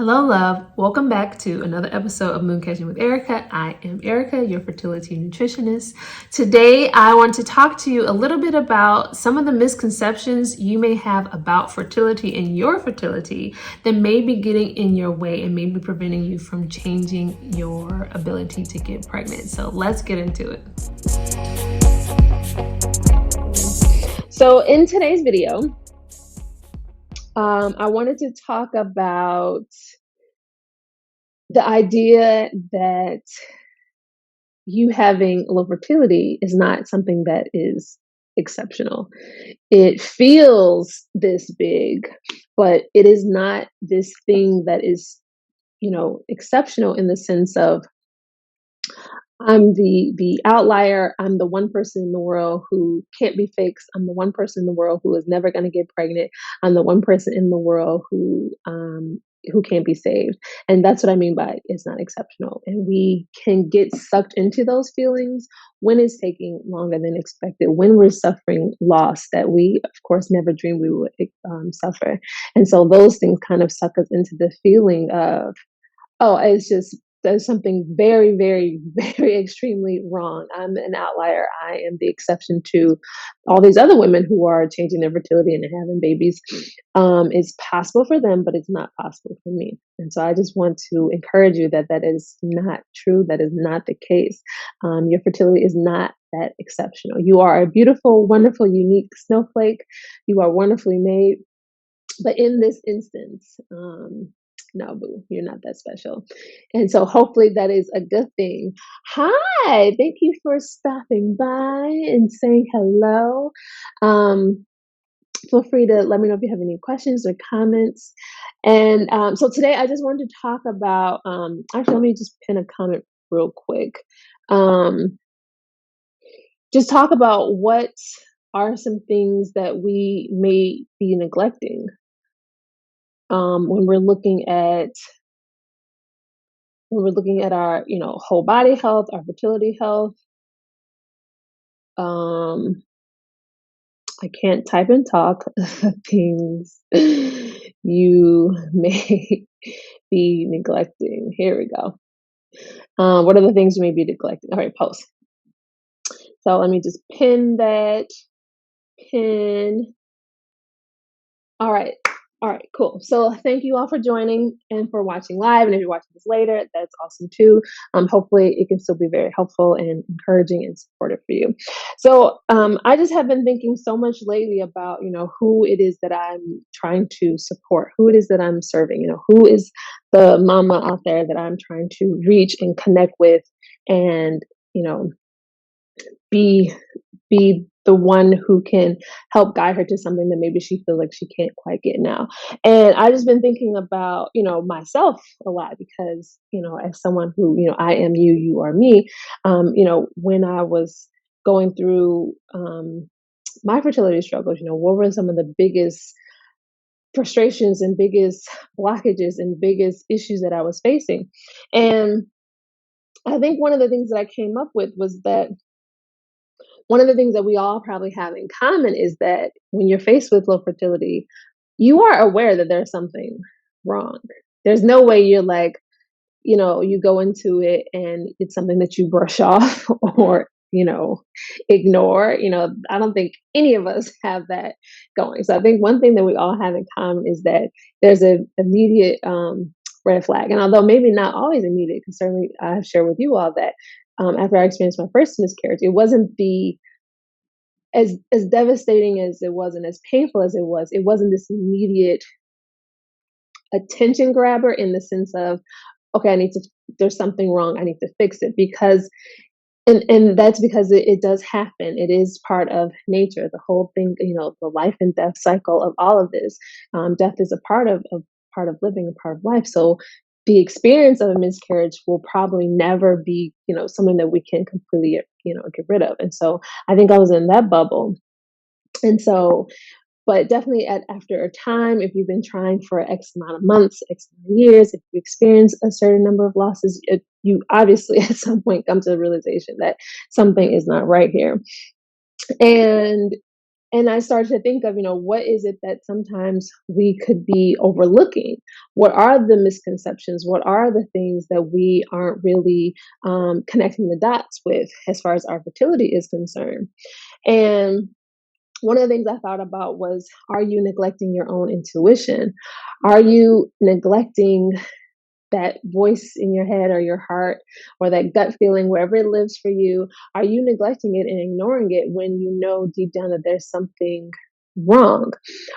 Hello, love. Welcome back to another episode of Moon Catching with Erica. I am Erica, your fertility nutritionist. Today, I want to talk to you a little bit about some of the misconceptions you may have about fertility and your fertility that may be getting in your way and may be preventing you from changing your ability to get pregnant. So let's get into it. So in today's video, I wanted to talk about the idea that you having low fertility is not something that is exceptional. It feels this big, but it is not this thing that is, exceptional in the sense of I'm the outlier. I'm the one person in the world who can't be fixed. I'm the one person in the world who is never going to get pregnant. I'm the one person in the world who can't be saved. And that's what I mean by it's not exceptional. And we can get sucked into those feelings when it's taking longer than expected, when we're suffering loss that we, of course, never dreamed we would suffer. And so those things kind of suck us into the feeling of, oh, it's just there's something very, very, very extremely wrong. I'm an outlier. I am the exception to all these other women who are changing their fertility and having babies. It's possible for them, but it's not possible for me. And so I just want to encourage you that that is not true. That is not the case. Your fertility is not that exceptional. You are a beautiful, wonderful, unique snowflake. You are wonderfully made. But in this instance, no, boo, you're not that special. And so hopefully that is a good thing. Hi, thank you for stopping by and saying hello. Feel free to let me know if you have any questions or comments. And so today I just wanted to talk about, actually, let me just pin a comment real quick. Just talk about what are some things that we may be neglecting when we're looking at our whole body health, our fertility health. I can't type and talk things you may be neglecting. Here we go. What are the things you may be neglecting? All right, post. So let me just pin that. All right. All right, cool. So thank you all for joining and for watching live. And if you're watching this later, that's awesome too. Hopefully it can still be very helpful and encouraging and supportive for you. So I just have been thinking so much lately about, who it is that I'm trying to support, who it is that I'm serving, who is the mama out there that I'm trying to reach and connect with and, be the one who can help guide her to something that maybe she feels like she can't quite get now. And I just been thinking about, myself a lot because, as someone who, I am you, you are me, when I was going through my fertility struggles, what were some of the biggest frustrations and biggest blockages and biggest issues that I was facing? And I think one of the things that I came up with was that one of the things that we all probably have in common is that when you're faced with low fertility, you are aware that there's something wrong. There's no way you're like, you go into it and it's something that you brush off or, ignore. I don't think any of us have that going. So I think one thing that we all have in common is that there's an immediate red flag. And although maybe not always immediate, because certainly I've shared with you all that after I experienced my first miscarriage, it wasn't as devastating as it was and as painful as it wasn't this immediate attention grabber in the sense of, okay, there's something wrong, I need to fix it, because and that's because it does happen. It is part of nature. The whole thing, the life and death cycle of all of this. Death is a part of living, a part of life. So the experience of a miscarriage will probably never be, something that we can completely, get rid of. And so I think I was in that bubble. And so, but definitely after a time, if you've been trying for X amount of months, X amount of years, if you experience a certain number of losses, you obviously at some point come to the realization that something is not right here. And And I started to think of, what is it that sometimes we could be overlooking? What are the misconceptions? What are the things that we aren't really connecting the dots with as far as our fertility is concerned? And one of the things I thought about was, are you neglecting your own intuition? Are you neglecting that voice in your head or your heart or that gut feeling, wherever it lives for you? Are you neglecting it and ignoring it when you know deep down that there's something wrong?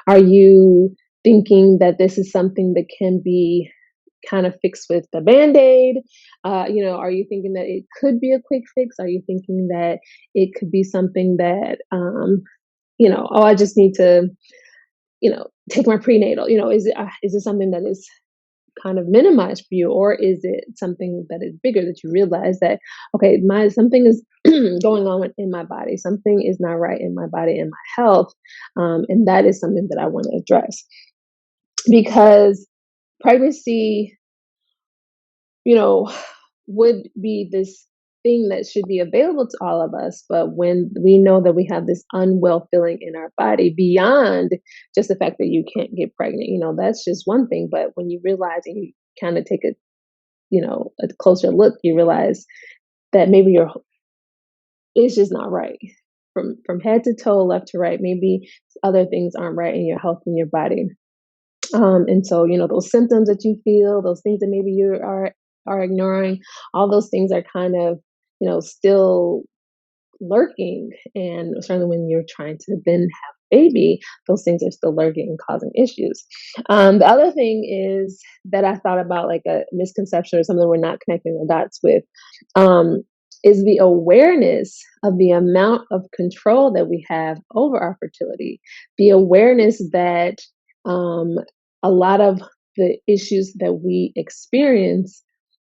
Are you thinking that this is something that can be kind of fixed with the band-aid? Are you thinking that it could be a quick fix? Are you thinking that it could be something that oh, I just need to, take my prenatal? Is it something that is kind of minimized for you, or is it something that is bigger, that you realize that, okay, my something is going on in my body, something is not right in my body and my health, and that is something that I want to address. Because pregnancy, you know, would be this thing that should be available to all of us. But when we know that we have this unwell feeling in our body beyond just the fact that you can't get pregnant, that's just one thing. But when you realize and you kind of take a closer look, you realize that maybe it's just not right from head to toe, left to right. Maybe other things aren't right in your health and your body. And so, those symptoms that you feel, those things that maybe you are ignoring, all those things are kind of, still lurking. And certainly when you're trying to then have a baby, those things are still lurking and causing issues. The other thing is that I thought about, like a misconception or something we're not connecting the dots with, um, is the awareness of the amount of control that we have over our fertility, the awareness that um, a lot of the issues that we experience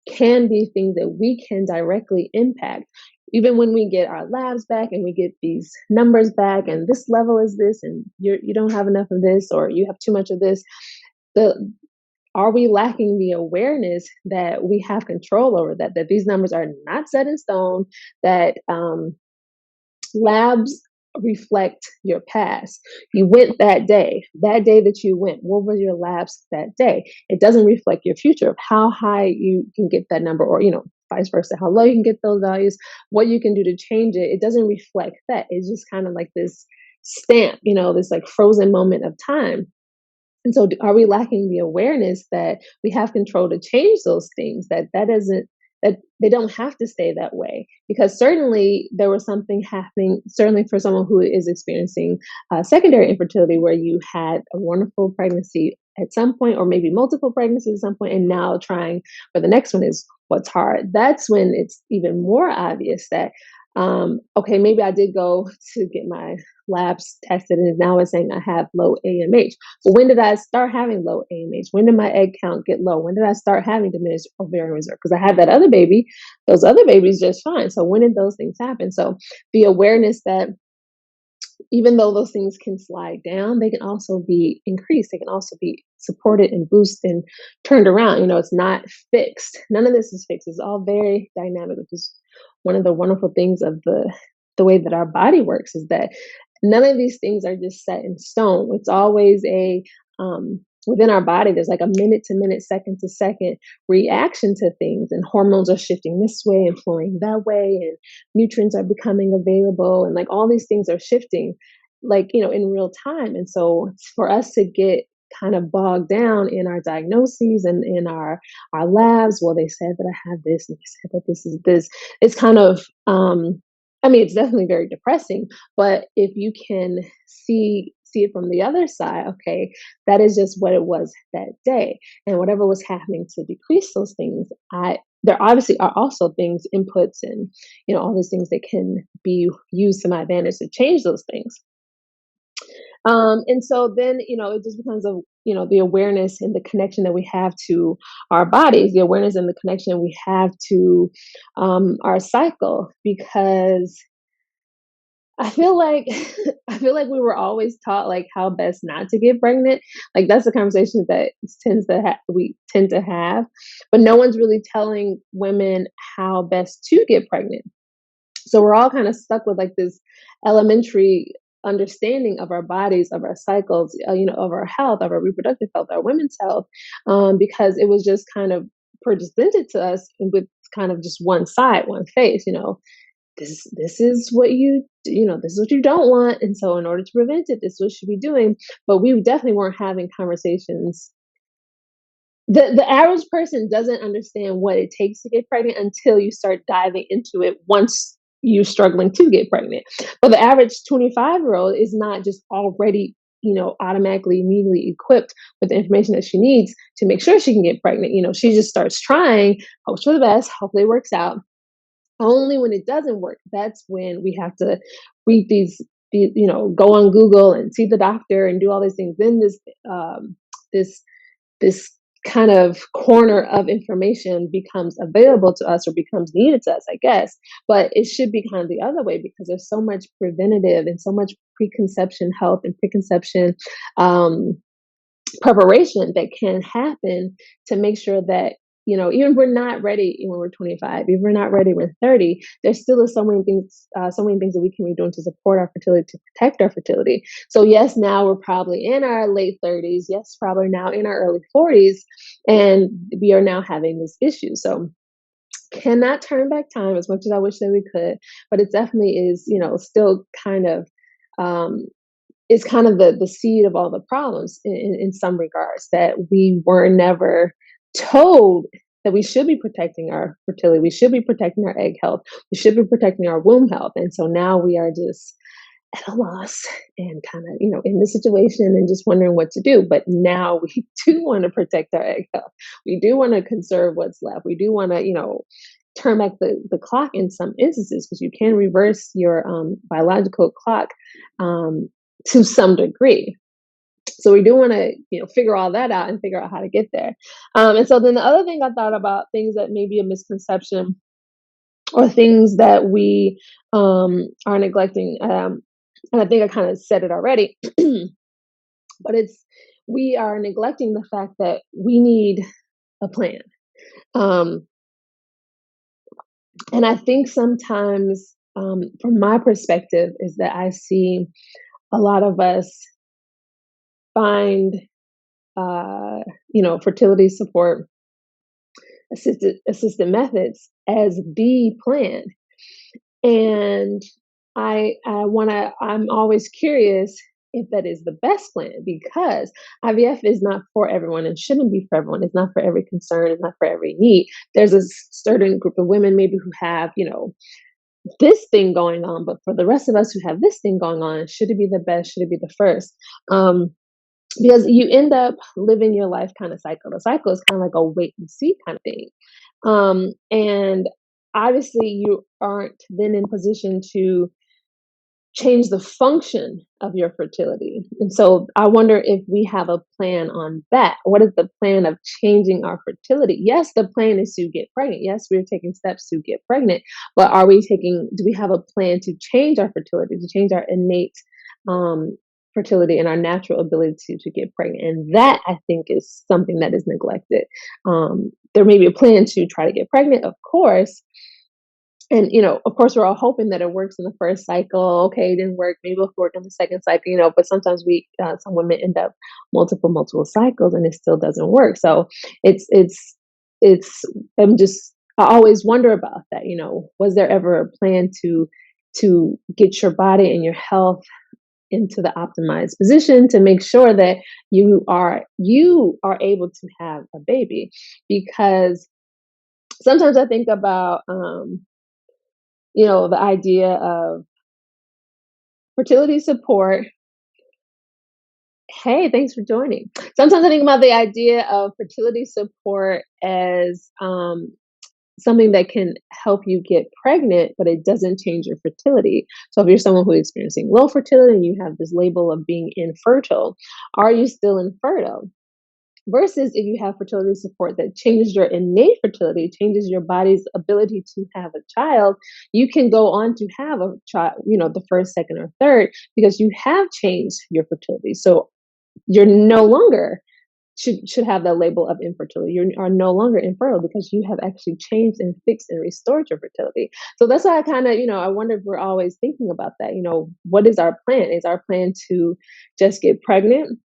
can be things that we can directly impact. Even when we get our labs back and we get these numbers back, and this level is this, and you don't have enough of this, or you have too much of this, the are we lacking the awareness that we have control over that these numbers are not set in stone, that labs reflect your past. You went that day that you went, what were your labs that day? It doesn't reflect your future of how high you can get that number, or vice versa, how low you can get those values, what you can do to change it. It doesn't reflect that. It's just kind of like this stamp, this like frozen moment of time. And so, are we lacking the awareness that we have control to change those things? That doesn't, that they don't have to stay that way. Because certainly there was something happening. Certainly for someone who is experiencing secondary infertility, where you had a wonderful pregnancy at some point, or maybe multiple pregnancies at some point, and now trying for the next one is what's hard. That's when it's even more obvious that okay, maybe I did go to get my labs tested, and now it's saying I have low AMH. Well, when did I start having low AMH? When did my egg count get low? When did I start having diminished ovarian reserve? Because I had that other baby, those other babies just fine. So when did those things happen? So the awareness that even though those things can slide down, they can also be increased. They can also be supported and boosted and turned around. It's not fixed. None of this is fixed. It's all very dynamic, which is one of the wonderful things of the way that our body works, is that none of these things are just set in stone. It's always within our body, there's like a minute to minute, second to second reaction to things, and hormones are shifting this way and flowing that way, and nutrients are becoming available, and like all these things are shifting, like, in real time. And so for us to get kind of bogged down in our diagnoses and in our labs, well, they said that I have this, and they said that this is this. It's kind of it's definitely very depressing. But if you can see it from the other side, okay, that is just what it was that day, and whatever was happening to decrease those things, there obviously are also things, inputs, and all these things that can be used to my advantage to change those things. And so then, it just becomes the awareness and the connection that we have to our bodies, the awareness and the connection we have to our cycle. Because I feel like I feel like we were always taught like how best not to get pregnant. Like that's the conversation that we tend to have, but no one's really telling women how best to get pregnant. So we're all kind of stuck with like this elementary understanding of our bodies, of our cycles, of our health, of our reproductive health, our women's health, because it was just kind of presented to us with kind of just one side, one face. This is what this is what you don't want, and so in order to prevent it, this is what you should be doing. But we definitely weren't having conversations. The average person doesn't understand what it takes to get pregnant until you start diving into it once you're struggling to get pregnant. But the average 25-year-old is not just already, automatically, immediately equipped with the information that she needs to make sure she can get pregnant. She just starts trying, hopes for the best, hopefully it works out. Only when it doesn't work, that's when we have to read go on Google and see the doctor and do all these things. Then this this kind of corner of information becomes available to us or becomes needed to us, I guess. But it should be kind of the other way because there's so much preventative and so much preconception health and preconception preparation that can happen to make sure that even if we're not ready when we're 25, if we're not ready when 30, there still is so many things that we can be doing to support our fertility, to protect our fertility. So yes, now we're probably in our late 30s, yes, probably now in our early 40s, and we are now having this issue. So cannot turn back time as much as I wish that we could, but it definitely is, still kind of is kind of the seed of all the problems in some regards, that we were never told that we should be protecting our fertility, we should be protecting our egg health, we should be protecting our womb health. And so now we are just at a loss and kind of, in this situation and just wondering what to do. But now we do want to protect our egg health. We do want to conserve what's left. We do want to, turn back the clock in some instances, because you can reverse your biological clock to some degree. So we do want to, figure all that out and figure out how to get there. And so then the other thing I thought about, things that may be a misconception or things that we are neglecting. And I think I kind of said it already, but we are neglecting the fact that we need a plan. And I think sometimes, from my perspective, is that I see a lot of us find, fertility support assisted methods as the plan. And I'm always curious if that is the best plan, because IVF is not for everyone and shouldn't be for everyone. It's not for every concern. It's not for every need. There's a certain group of women maybe who have, this thing going on, but for the rest of us who have this thing going on, should it be the best? Should it be the first? Because you end up living your life kind of cycle. The cycle is kind of like a wait and see kind of thing. And obviously you aren't then in position to change the function of your fertility. And so I wonder if we have a plan on that. What is the plan of changing our fertility? Yes, the plan is to get pregnant. Yes, we're taking steps to get pregnant, but do we have a plan to change our fertility, to change our innate fertility and our natural ability to get pregnant? And that, I think, is something that is neglected. There may be a plan to try to get pregnant, of course. And, of course, we're all hoping that it works in the first cycle. Okay, it didn't work. Maybe it'll work in the second cycle, but sometimes some women end up multiple cycles and it still doesn't work. So I always wonder about that. Was there ever a plan to get your body and your health into the optimized position to make sure that you are able to have a baby? Because sometimes I think about, the idea of fertility support. Hey, thanks for joining. Sometimes I think about the idea of fertility support as something that can help you get pregnant, but it doesn't change your fertility. So if you're someone who's experiencing low fertility and you have this label of being infertile, are you still infertile? Versus if you have fertility support that changes your innate fertility, changes your body's ability to have a child, you can go on to have a child, the first, second, or third, because you have changed your fertility. So you're no longer should have that label of infertility. You are no longer infertile because you have actually changed and fixed and restored your fertility. So that's why I kind of, I wonder if we're always thinking about that. What is our plan? Is our plan to just get pregnant?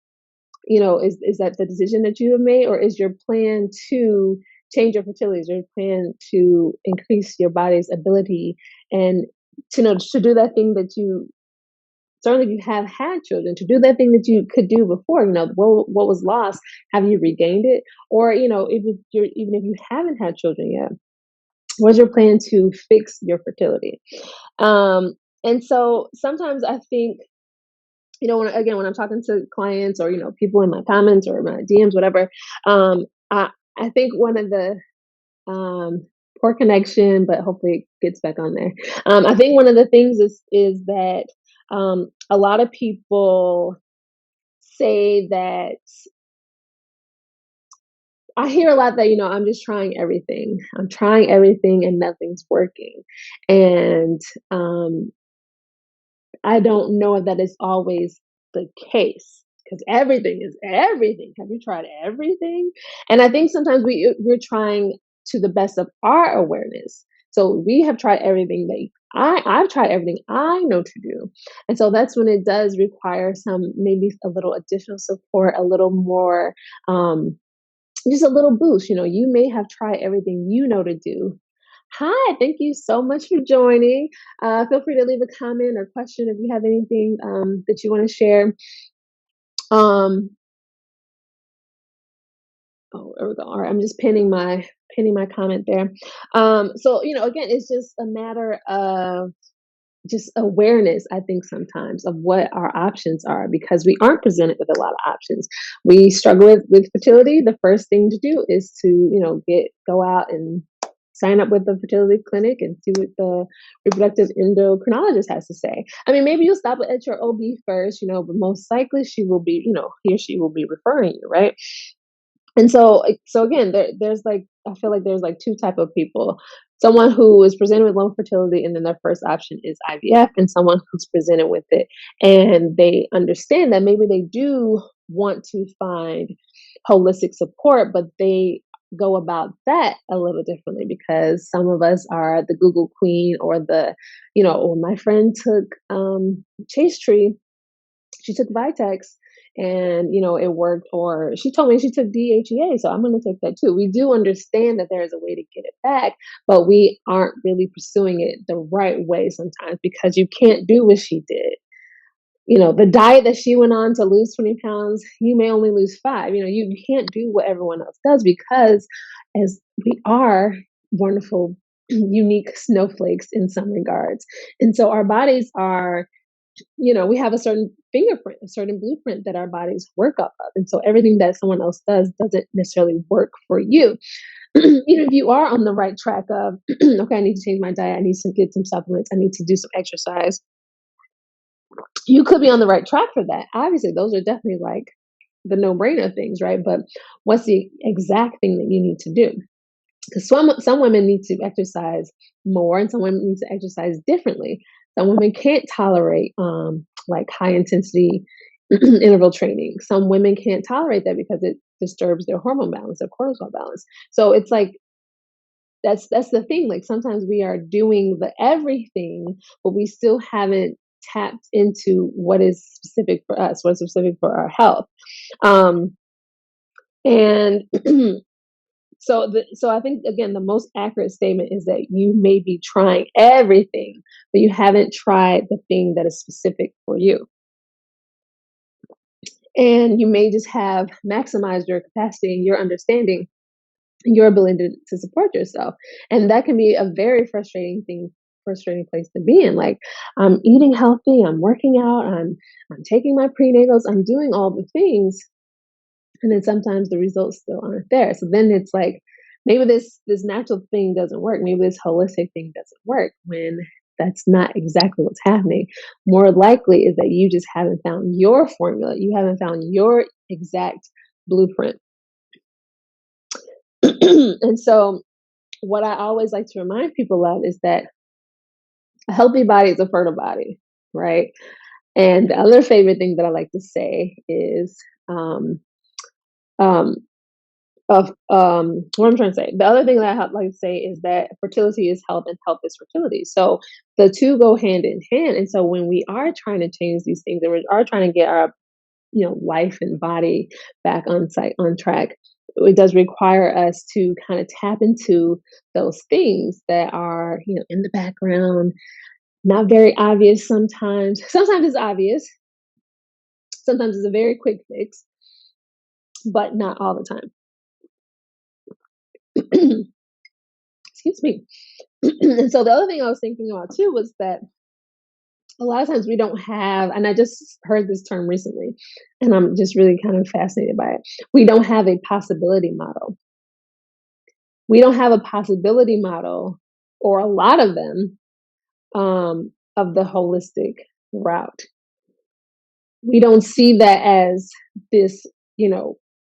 Is that the decision that you have made, or is your plan to change your fertility? Is your plan to increase your body's ability and to do that thing that you certainly you have had children, to do that thing that you could do before, what was lost, have you regained it? Or, even if you haven't had children yet, what's your plan to fix your fertility? Um, and so sometimes I think, when I'm talking to clients or, people in my comments or my DMs, whatever, I think one of the poor connection, but hopefully it gets back on there. I think one of the things is that a lot of people say that I hear a lot that, I'm just trying everything. I'm trying everything and nothing's working. And I don't know if that is always the case because everything is everything. Have you tried everything? And I think sometimes we're trying to the best of our awareness. So we have tried everything that I've tried everything I know to do. And so that's when it does require some, maybe a little additional support, a little more, just a little boost. You may have tried everything you know to do. Hi, thank you so much for joining. Feel free to leave a comment or question if you have anything that you want to share. Um, oh, there we go. All right, I'm just pinning my comment there. So again, it's just a matter of just awareness, I think, sometimes of what our options are because we aren't presented with a lot of options. We struggle with fertility. The first thing to do is to, go out and sign up with the fertility clinic and see what the reproductive endocrinologist has to say. I mean, maybe you'll stop at your OB first, but most likely she will be, he or she will be referring you, right? And so again, there's like, I feel like there's like two type of people. Someone who is presented with low fertility and then their first option is IVF, and someone who's presented with it and they understand that maybe they do want to find holistic support, but they go about that a little differently because some of us are the Google queen or my friend took Chase Tree, she took Vitex and it worked, or she told me she took DHEA, so I'm going to take that too. We do understand that there is a way to get it back, but we aren't really pursuing it the right way sometimes because you can't do what she did. The diet that she went on to lose 20 pounds, you may only lose 5. You can't do what everyone else does because as we are wonderful, unique snowflakes in some regards. And so our bodies are, we have a certain fingerprint, a certain blueprint that our bodies work off of. And so everything that someone else does doesn't necessarily work for you. Even if you are on the right track of, okay, I need to change my diet, I need to get some supplements, I need to do some exercise. You could be on the right track for that. Obviously, those are definitely like the no-brainer things, right? But what's the exact thing that you need to do? Because some women need to exercise more and some women need to exercise differently. Some women can't tolerate like high intensity interval training. Some women can't tolerate that because it disturbs their hormone balance, their cortisol balance. So it's like that's the thing. Like sometimes we are doing the everything, but we still haven't tapped into what is specific for us, what's specific for our health. And So I think again the most accurate statement is that you may be trying everything, but you haven't tried the thing that is specific for you. And you may just have maximized your capacity and your understanding, your ability to support yourself. And that can be a very frustrating place to be in. Like I'm eating healthy, I'm working out, I'm taking my prenatals, I'm doing all the things, and then sometimes the results still aren't there. So then it's like maybe this natural thing doesn't work. Maybe this holistic thing doesn't work when that's not exactly what's happening. More likely is that you just haven't found your formula. You haven't found your exact blueprint. And so what I always like to remind people of is that a healthy body is a fertile body, right? And the other favorite thing that I like to say is um, what I'm trying to say. The other thing that I like to say is that fertility is health and health is fertility. So the two go hand in hand. And so when we are trying to change these things and we are trying to get our life and body back on track, it does require us to kind of tap into those things that are in the background, not very obvious sometimes. Sometimes it's obvious, sometimes it's a very quick fix, but not all the time. Excuse me. And so the other thing I was thinking about too was that a lot of times we don't have, and I just heard this term recently, and I'm just really kind of fascinated by it. We don't have a possibility model. We don't have a possibility model, or a lot of them, of the holistic route. We don't see that as this,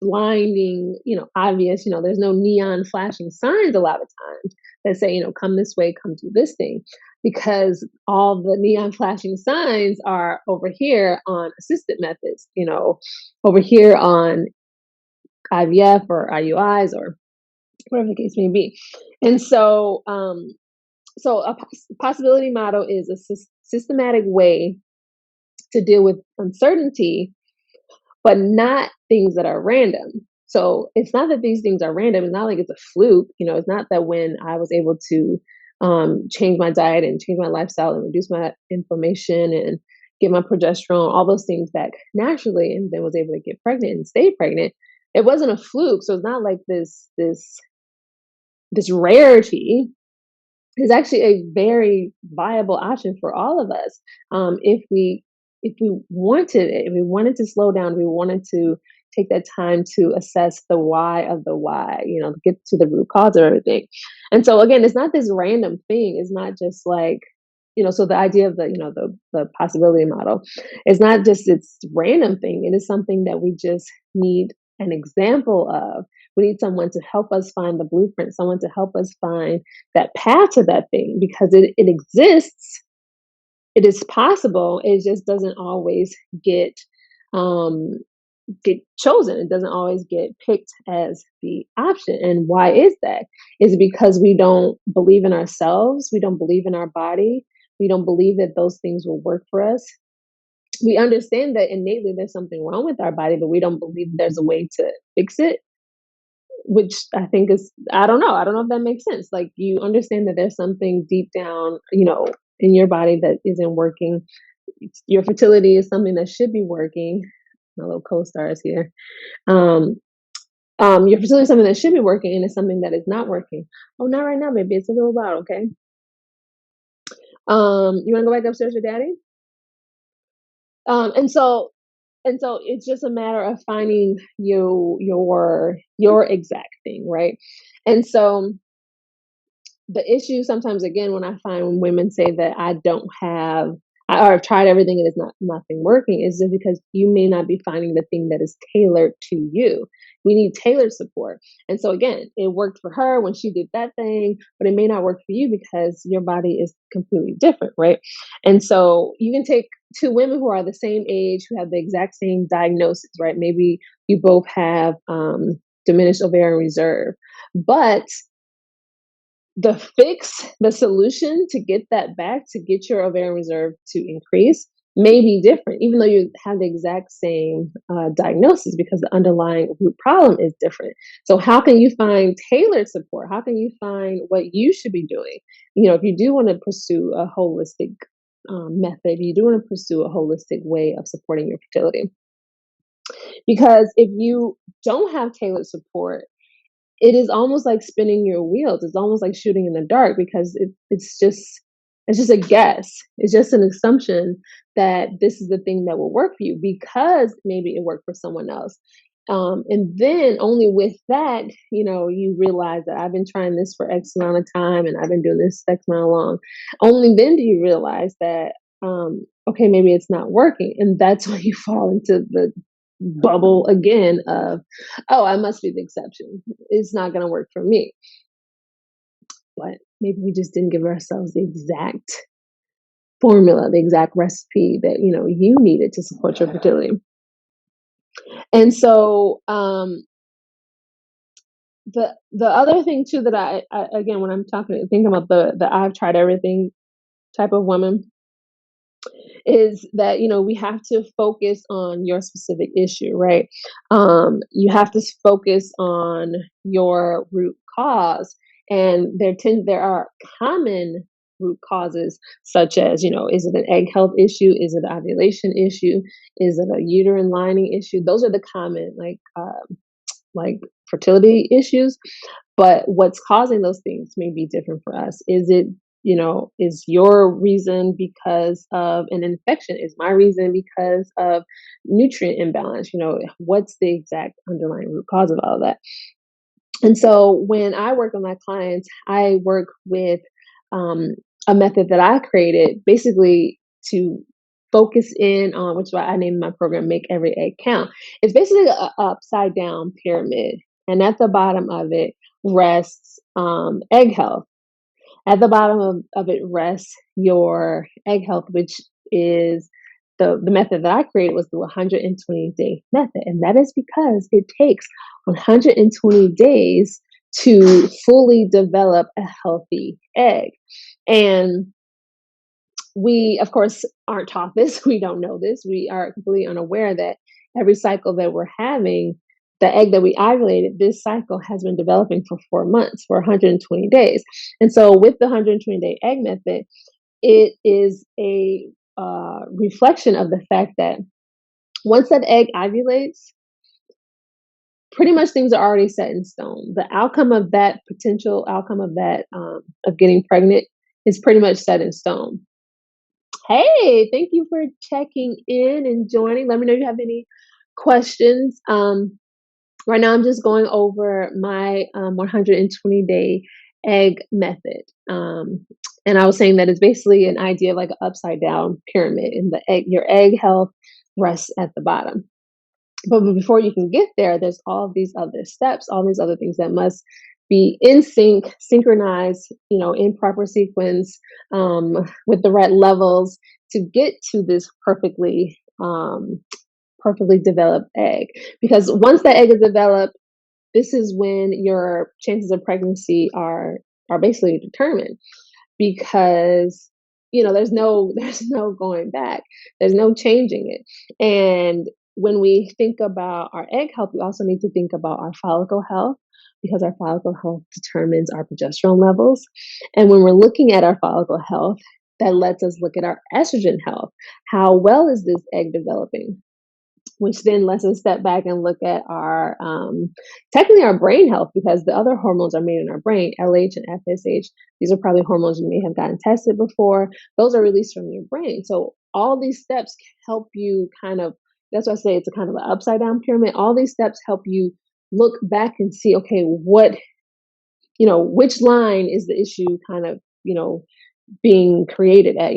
blinding, obvious, there's no neon flashing signs a lot of times that say, come this way, come do this thing, because all the neon flashing signs are over here on assisted methods, over here on IVF or IUIs or whatever the case may be. And so a possibility model is a systematic way to deal with uncertainty, but not things that are random. So it's not that these things are random. It's not like it's a fluke. It's not that when I was able to change my diet and change my lifestyle and reduce my inflammation and get my progesterone, all those things back naturally, and then was able to get pregnant and stay pregnant. It wasn't a fluke. So it's not like this rarity. Is actually a very viable option for all of us, if we wanted it, if we wanted to slow down, we wanted to take that time to assess the why of the why, get to the root cause of everything. And so again, it's not this random thing. It's not just like, so the idea of the possibility model is not just it's random thing. It is something that we just need an example of. We need someone to help us find the blueprint, someone to help us find that path to that thing, because it exists. It is possible. It just doesn't always um, get chosen. It doesn't always get picked as the option. And why is that? Is it because we don't believe in ourselves? We don't believe in our body? We don't believe that those things will work for us? We understand that innately there's something wrong with our body, but we don't believe there's a way to fix it, which I think is, I don't know. I don't know if that makes sense. Like, you understand that there's something deep down, in your body that isn't working. Your fertility is something that should be working. My little co-star is here. Um, your fertility is something that should be working, and it's something that is not working. Oh, not right now, baby. It's a little loud, okay? You want to go back upstairs with daddy? And so it's just a matter of finding your exact thing, right? And so the issue sometimes, again, when I find when women say that I don't have, or I've tried everything and it's nothing working, is just because you may not be finding the thing that is tailored to you. We need tailored support. And so again, it worked for her when she did that thing, but it may not work for you because your body is completely different, right? And so you can take two women who are the same age, who have the exact same diagnosis, right? Maybe you both have diminished ovarian reserve, but the fix, the solution to get that back, to get your ovarian reserve to increase, may be different, even though you have the exact same diagnosis, because the underlying root problem is different. So, how can you find tailored support? How can you find what you should be doing? If you do want to pursue a holistic method, you do want to pursue a holistic way of supporting your fertility. Because if you don't have tailored support, it is almost like spinning your wheels. It's almost like shooting in the dark, because it's just a guess. It's just an assumption that this is the thing that will work for you because maybe it worked for someone else. And then only with that, you realize that I've been trying this for X amount of time and I've been doing this X amount long. Only then do you realize that, okay, maybe it's not working. And that's when you fall into the bubble again of, oh, I must be the exception. It's not going to work for me. But maybe we just didn't give ourselves the exact formula, the exact recipe that, you needed to support your fertility. And so, the other thing too that I again, when I'm thinking about the I've tried everything type of woman, is that we have to focus on your specific issue, right? You have to focus on your root cause, and there are common root causes, such as is it an egg health issue, is it an ovulation issue, is it a uterine lining issue? Those are the common, like fertility issues. But what's causing those things may be different for us. Is it, is your reason because of an infection? Is my reason because of nutrient imbalance? What's the exact underlying root cause of all of that? And so when I work with my clients, I work with um, a method that I created basically to focus in on, which is why I named my program Make Every Egg Count. It's basically a upside down pyramid. And at the bottom of it rests egg health. At the bottom of it rests your egg health, which is the method that I created was the 120-day method. And that is because it takes 120 days to fully develop a healthy egg. And we, of course, aren't taught this. We don't know this. We are completely unaware that every cycle that we're having, the egg that we ovulated, this cycle has been developing for 4 months, for 120 days. And so with the 120-day egg method, it is a reflection of the fact that once that egg ovulates, pretty much things are already set in stone. The outcome of that, potential outcome of that, of getting pregnant, is pretty much set in stone. Hey, thank you for checking in and joining. Let me know if you have any questions. Right now, I'm just going over my 120-day egg method. And I was saying that it's basically an idea of like an upside down pyramid, and your egg health rests at the bottom. But before you can get there, there's all these other steps, all these other things that must be in sync, synchronized, in proper sequence, with the right levels to get to this perfectly developed egg. Because once that egg is developed, this is when your chances of pregnancy are basically determined. Because there's no going back, there's no changing it. And when we think about our egg health, we also need to think about our follicle health, because our follicle health determines our progesterone levels. And when we're looking at our follicle health, that lets us look at our estrogen health. How well is this egg developing? Which then lets us step back and look at our technically our brain health, because the other hormones are made in our brain, LH and FSH. These are probably hormones you may have gotten tested before. Those are released from your brain. So all these steps help you that's why I say it's a kind of an upside down pyramid. All these steps help you look back and see, okay, which line is the issue being created at,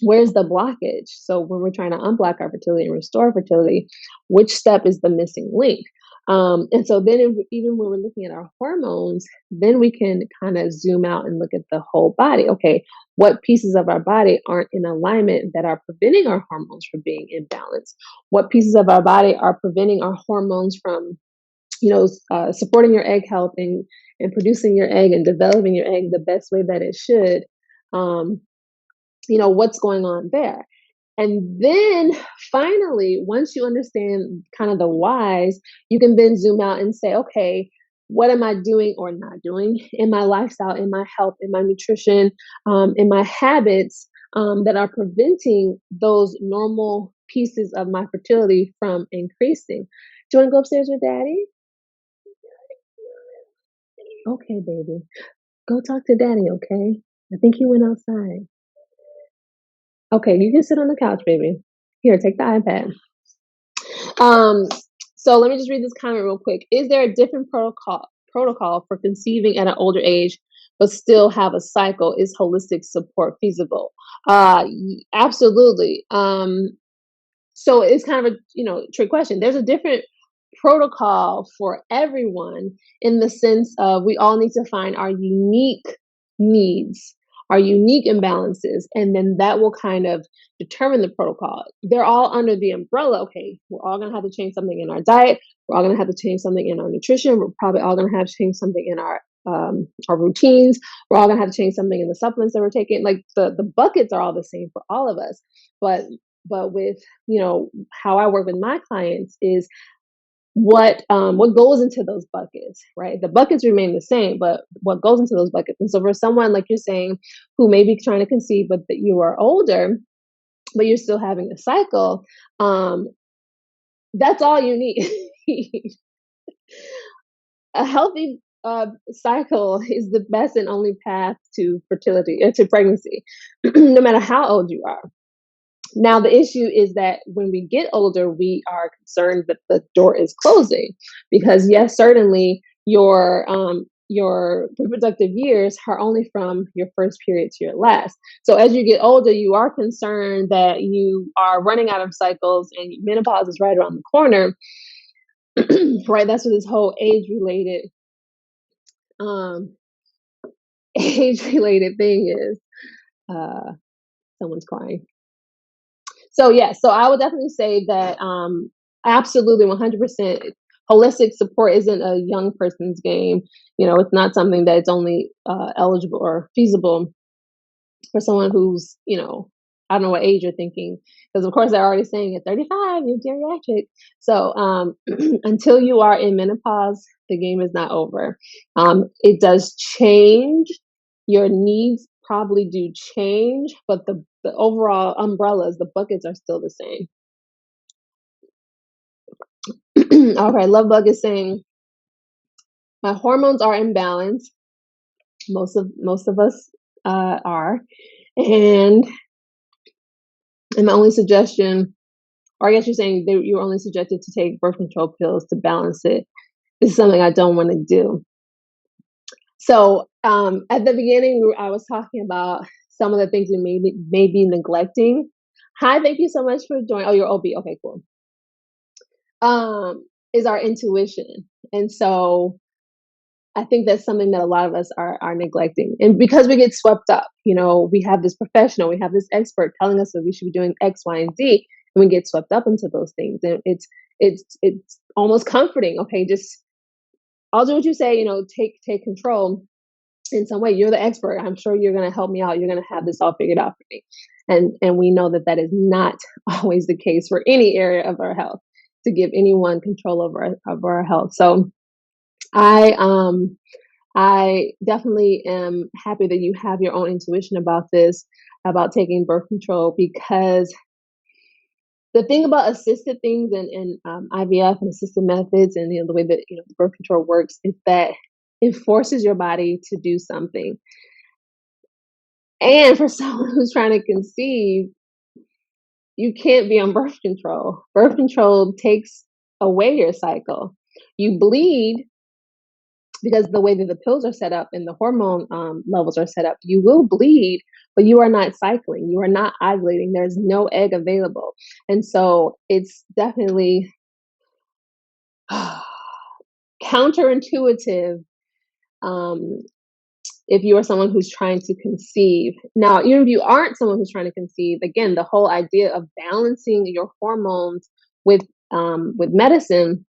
where's the blockage? So when we're trying to unblock our fertility and restore fertility, which step is the missing link? And so then even when we're looking at our hormones, then we can kind of zoom out and look at the whole body. Okay, what pieces of our body aren't in alignment that are preventing our hormones from being in balance? What pieces of our body are preventing our hormones from, supporting your egg health and producing your egg and developing your egg the best way that it should? What's going on there? And then finally, once you understand kind of the whys, you can then zoom out and say, okay, what am I doing or not doing in my lifestyle, in my health, in my nutrition, in my habits, that are preventing those normal pieces of my fertility from increasing? Do you want to go upstairs with daddy? Okay, baby. Go talk to daddy, okay? I think he went outside. Okay, you can sit on the couch, baby. Here, take the iPad. Um, so let me just read this comment real quick. Is there a different protocol for conceiving at an older age, but still have a cycle? Is holistic support feasible? Absolutely. So it's kind of a trick question. There's a different protocol for everyone, in the sense of we all need to find our unique needs, our unique imbalances, and then that will kind of determine the protocol. They're all under the umbrella. Okay, we're all going to have to change something in our diet. We're all going to have to change something in our nutrition. We're probably all going to have to change something in our routines. We're all going to have to change something in the supplements that we're taking. Like the buckets are all the same for all of us. But with, how I work with my clients is what goes into those buckets, right? The buckets remain the same, but what goes into those buckets. And so for someone like you're saying, who may be trying to conceive, but that you are older, but you're still having a cycle, that's all you need. A healthy cycle is the best and only path to fertility, to pregnancy, no matter how old you are. Now, the issue is that when we get older, we are concerned that the door is closing, because yes, certainly your reproductive years are only from your first period to your last. So as you get older, you are concerned that you are running out of cycles and menopause is right around the corner. Right? That's what this whole um, age-related thing is. Someone's crying. So yeah, so I would definitely say that absolutely 100% holistic support isn't a young person's game. It's not something that's only eligible or feasible for someone who's, I don't know what age you're thinking, because of course they're already saying at 35 you're geriatric. So until you are in menopause, the game is not over. It does change. Your needs probably do change, but the overall umbrellas, the buckets are still the same. Okay, Lovebug is saying my hormones are in balance. Most of us are, and my only suggestion, or I guess you're saying that you're only suggested to take birth control pills to balance it. This is something I don't want to do. So at the beginning, I was talking about some of the things you may be neglecting. Hi, thank you so much for joining. Oh, you're OB. Okay, cool. Is our intuition. And so I think that's something that a lot of us are neglecting. And because we get swept up, we have this professional, we have this expert telling us that we should be doing X, Y, and Z, and we get swept up into those things. And it's almost comforting. Okay, just I'll do what you say, take control in some way. You're the expert. I'm sure you're going to help me out. You're going to have this all figured out for me. And we know that is not always the case for any area of our health, to give anyone control over our health. So I definitely am happy that you have your own intuition about this, about taking birth control, because the thing about assisted things and IVF and assisted methods and the way that the birth control works is that it forces your body to do something. And for someone who's trying to conceive, you can't be on birth control. Birth control takes away your cycle. You bleed because the way that the pills are set up and the hormone levels are set up. You will bleed, but you are not cycling. You are not ovulating. There's no egg available. And so it's definitely counterintuitive if you are someone who's trying to conceive. Now, even if you aren't someone who's trying to conceive, again, the whole idea of balancing your hormones with medicine,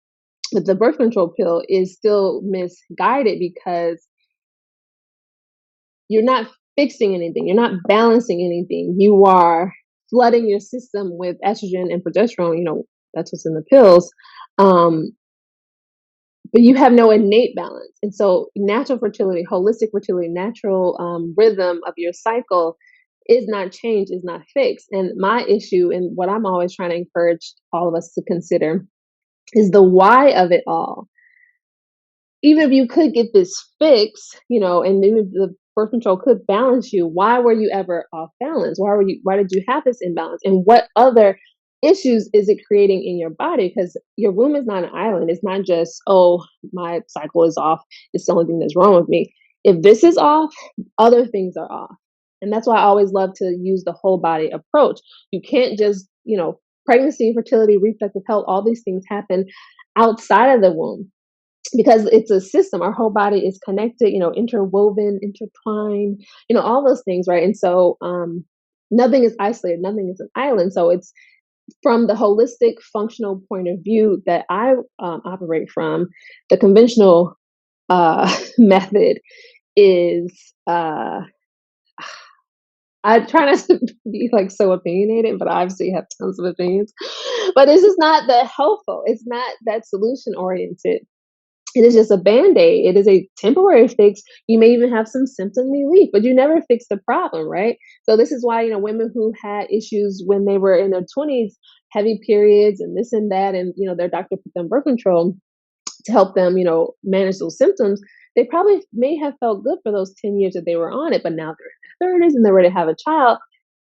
with the birth control pill, is still misguided, because you're not fixing anything. You're not balancing anything. You are flooding your system with estrogen and progesterone. That's what's in the pills. But you have no innate balance. And so natural fertility, holistic fertility, natural rhythm of your cycle is not changed, is not fixed. And my issue, and what I'm always trying to encourage all of us to consider, is the why of it all. Even if you could get this fixed, and maybe the birth control could balance you, why were you ever off balance? Why did you have this imbalance? And what other issues is it creating in your body? Because your womb is not an island. It's not just, oh, my cycle is off, it's the only thing that's wrong with me. If this is off, other things are off. And that's why I always love to use the whole body approach. You can't just, pregnancy, fertility, reproductive health, all these things happen outside of the womb, because it's a system. Our whole body is connected, interwoven, intertwined, all those things, right? And so nothing is isolated, nothing is an island. So from the holistic functional point of view that I operate from, the conventional method is I try not to be like so opinionated, but I obviously have tons of opinions. But this is not that helpful. It's not that solution oriented. It is just a band-aid. It is a temporary fix. You may even have some symptom relief, but you never fix the problem, right? So this is why, women who had issues when they were in their 20s, heavy periods and this and that, and their doctor put them birth control to help them, manage those symptoms. They probably may have felt good for those 10 years that they were on it, but now they're in their 30s and they're ready to have a child.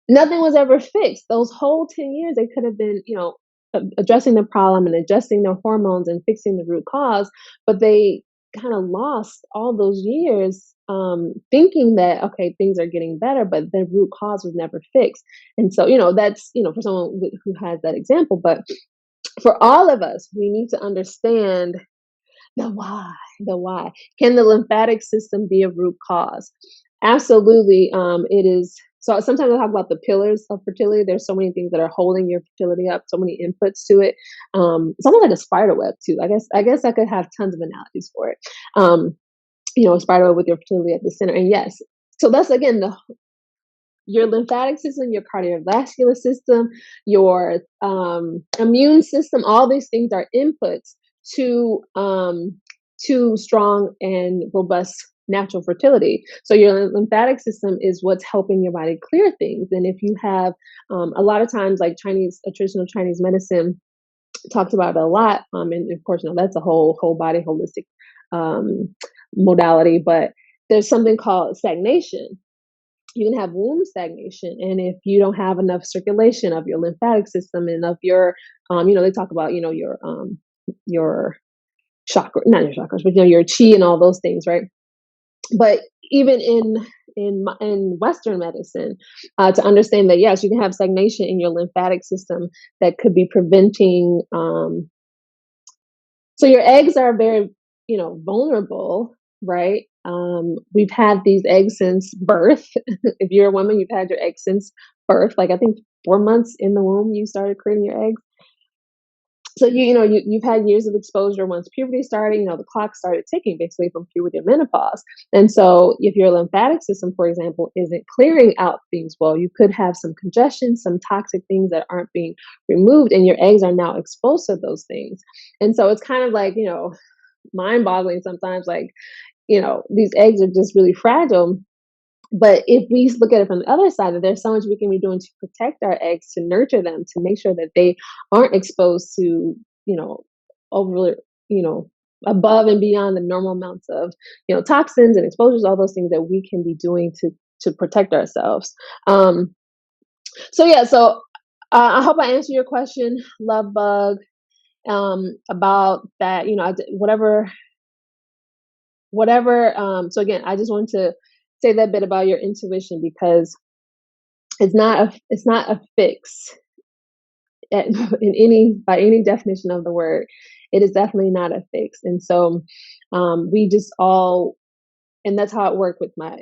Nothing was ever fixed. Those whole 10 years, they could have been, addressing the problem and adjusting their hormones and fixing the root cause, but they kind of lost all those years thinking that, okay, things are getting better, but the root cause was never fixed. And so, that's, for someone who has that example. But for all of us, we need to understand the why. The why. Can the lymphatic system be a root cause? Absolutely. It is. So sometimes I talk about the pillars of fertility. There's so many things that are holding your fertility up, so many inputs to it. It's almost like a spider web too. I guess I could have tons of analogies for it. A spider web with your fertility at the center. And yes, so that's again your lymphatic system, your cardiovascular system, your immune system. All these things are inputs to strong and robust natural fertility. So your lymphatic system is what's helping your body clear things. And if you have a lot of times, like traditional Chinese medicine talks about it a lot, and of course, that's a whole body holistic modality. But there's something called stagnation. You can have womb stagnation, and if you don't have enough circulation of your lymphatic system and of your, they talk about your chakra, not your chakras, but your chi and all those things, right? But even in Western medicine, to understand that yes, you can have stagnation in your lymphatic system that could be preventing. So your eggs are very, vulnerable, right? We've had these eggs since birth. If you're a woman, you've had your eggs since birth. Like I think 4 months in the womb, you started creating your eggs. So you've had years of exposure. Once puberty started, the clock started ticking basically from puberty to menopause. And so if your lymphatic system, for example, isn't clearing out things well, you could have some congestion, some toxic things that aren't being removed, and your eggs are now exposed to those things. And so it's kind of like, mind-boggling sometimes, like, these eggs are just really fragile. But if we look at it from the other side, that there's so much we can be doing to protect our eggs, to nurture them, to make sure that they aren't exposed to, over, above and beyond the normal amounts of, toxins and exposures, all those things that we can be doing to protect ourselves. So yeah, so I hope I answered your question, love bug, about that. Whatever. So again, I just want to say that bit about your intuition, because it's not a fix by any definition of the word. It is definitely not a fix. And so we just all, and that's how it worked with my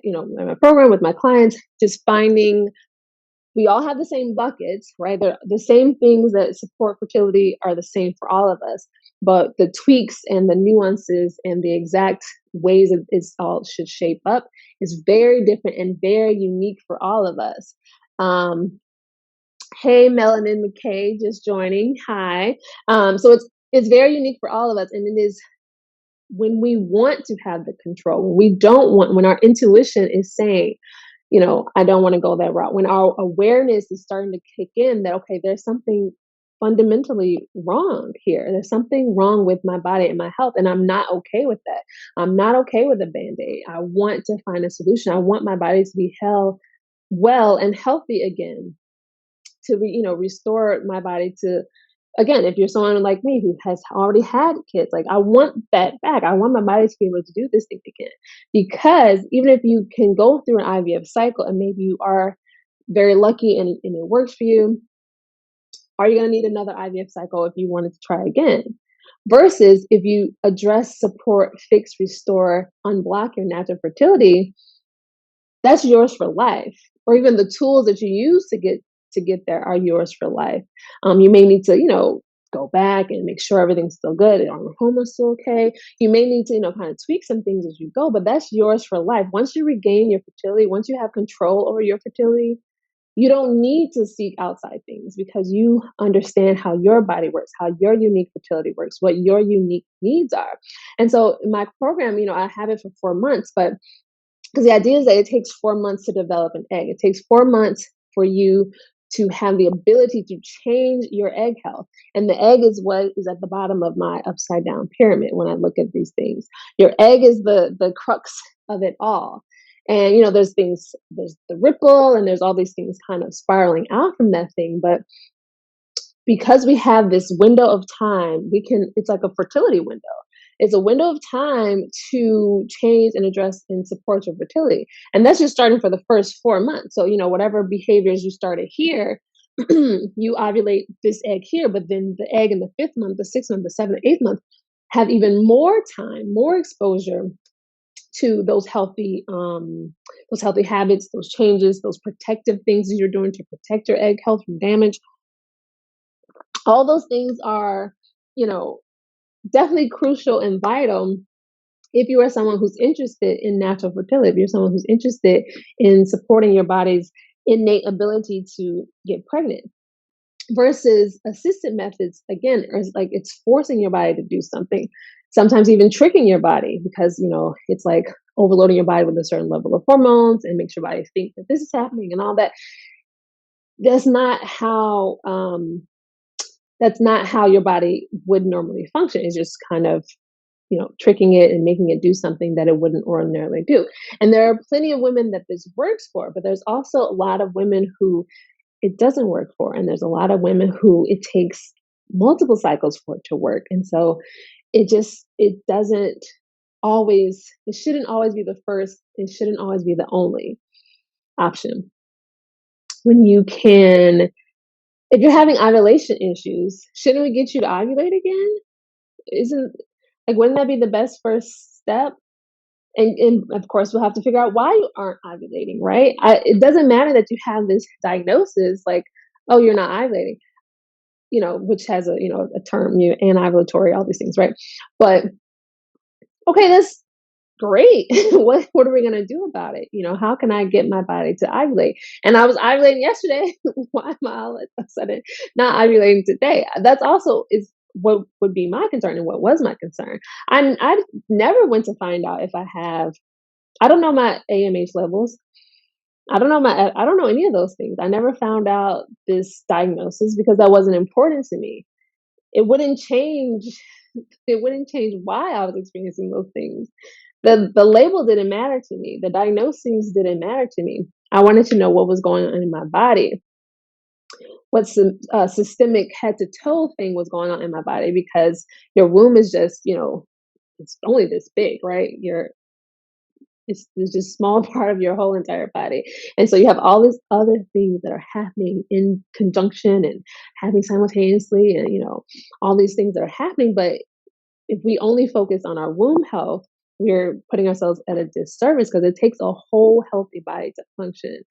program with my clients, just finding, we all have the same buckets, right? The same things that support fertility are the same for all of us, but the tweaks and the nuances and the exact ways it all should shape up is very different and very unique for all of us. Hey, Melanin McKay, just joining. Hi. So it's very unique for all of us, and it is when we want to have the control, when our intuition is saying, I don't want to go that route. When our awareness is starting to kick in that, okay, there's something fundamentally wrong here. There's something wrong with my body and my health, and I'm not okay with that. I'm not okay with a Band-Aid. I want to find a solution. I want my body to be held well and healthy again, to restore my body to, again, if you're someone like me who has already had kids, like I want that back. I want my body to be able to do this thing again. Because even if you can go through an IVF cycle and maybe you are very lucky and it works for you, are you going to need another IVF cycle if you wanted to try again? Versus if you address, support, fix, restore, unblock your natural fertility, that's yours for life. Or even the tools that you use to get to get there are yours for life. You may need to, go back and make sure everything's still good. Are your hormones still okay? You may need to, kind of tweak some things as you go, but that's yours for life. Once you regain your fertility, once you have control over your fertility, you don't need to seek outside things because you understand how your body works, how your unique fertility works, what your unique needs are. And so in my program, I have it for 4 months, but because the idea is that it takes 4 months to develop an egg. It takes 4 months for you to have the ability to change your egg health. And the egg is what is at the bottom of my upside down pyramid when I look at these things. Your egg is the crux of it all. And there's the ripple and there's all these things kind of spiraling out from that thing. But because we have this window of time, it's like a fertility window. It's a window of time to change and address and support your fertility. And that's just starting for the first 4 months. So, whatever behaviors you started here, you ovulate this egg here, but then the egg in the 5th month, the 6th month, the 7th, 8th month have even more time, more exposure to those healthy habits, those changes, those protective things that you're doing to protect your egg health from damage. All those things are, you know, definitely crucial and vital if you are someone who's interested in natural fertility, if you're someone who's interested in supporting your body's innate ability to get pregnant. Versus assisted methods, again, is like it's forcing your body to do something, sometimes even tricking your body because, it's like overloading your body with a certain level of hormones and makes your body think that this is happening and all that. That's not how your body would normally function. It's just kind of tricking it and making it do something that it wouldn't ordinarily do. And there are plenty of women that this works for, but there's also a lot of women who it doesn't work for. And there's a lot of women who it takes multiple cycles for it to work. And so it doesn't always, it shouldn't always be the first, it shouldn't always be the only option. When you can, if you're having ovulation issues, shouldn't we get you to ovulate again? Wouldn't that be the best first step? And of course, we'll have to figure out why you aren't ovulating, right? It doesn't matter that you have this diagnosis, like, oh, you're not ovulating, which has a term, anovulatory, all these things, right? But okay, that's great. What are we gonna do about it? How can I get my body to ovulate? And I was ovulating yesterday. Why am I all of a sudden not ovulating today? That's also is what would be my concern and what was my concern. I never went to find out if I have. I don't know my AMH levels. I don't know any of those things. I never found out this diagnosis because that wasn't important to me. It wouldn't change. It wouldn't change why I was experiencing those things. The label didn't matter to me. The diagnoses didn't matter to me. I wanted to know what was going on in my body. What systemic head to toe thing was going on in my body because your womb is just, it's only this big, right? It's just a small part of your whole entire body. And so you have all these other things that are happening in conjunction and happening simultaneously and, all these things that are happening. But if we only focus on our womb health, we're putting ourselves at a disservice because it takes a whole healthy body to function.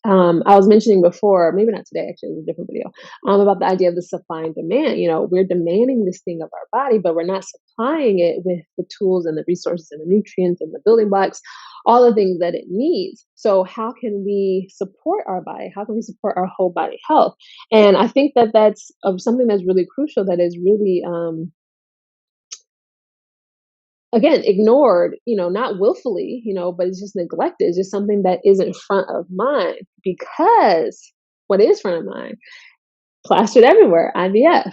I was mentioning before, maybe not today, actually, it was a different video, about the idea of the supply and demand. We're demanding this thing of our body, but we're not supplying it with the tools and the resources and the nutrients and the building blocks, all the things that it needs. So how can we support our body? How can we support our whole body health? And I think that that's something that's really crucial that is really, again, ignored, not willfully, but it's just neglected. It's just something that isn't front of mind because what is front of mind? Plastered everywhere, IVF,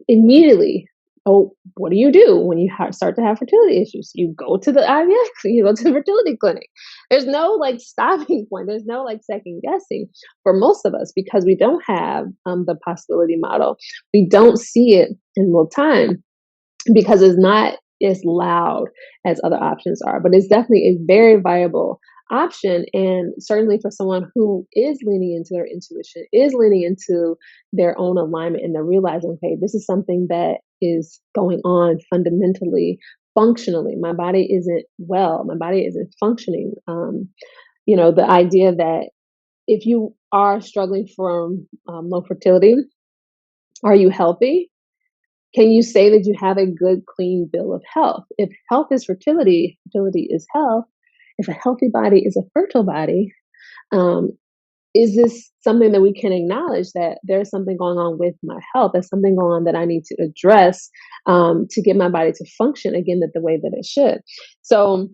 immediately. Oh, what do you do when you start to have fertility issues? You go to the IVF, you go to the fertility clinic. There's no stopping point. There's no second guessing for most of us because we don't have the possibility model. We don't see it in real time because it's not as loud as other options are, but it's definitely a very viable option. And certainly for someone who is leaning into their intuition, is leaning into their own alignment, and they're realizing, okay, this is something that is going on fundamentally, functionally. My body isn't well. My body isn't functioning. The idea that if you are struggling from low fertility, are you healthy? Can you say that you have a good, clean bill of health? If health is fertility, fertility is health. If a healthy body is a fertile body, um, is this something that we can acknowledge that there's something going on with my health? There's something going on that I need to address to get my body to function again the way that it should. So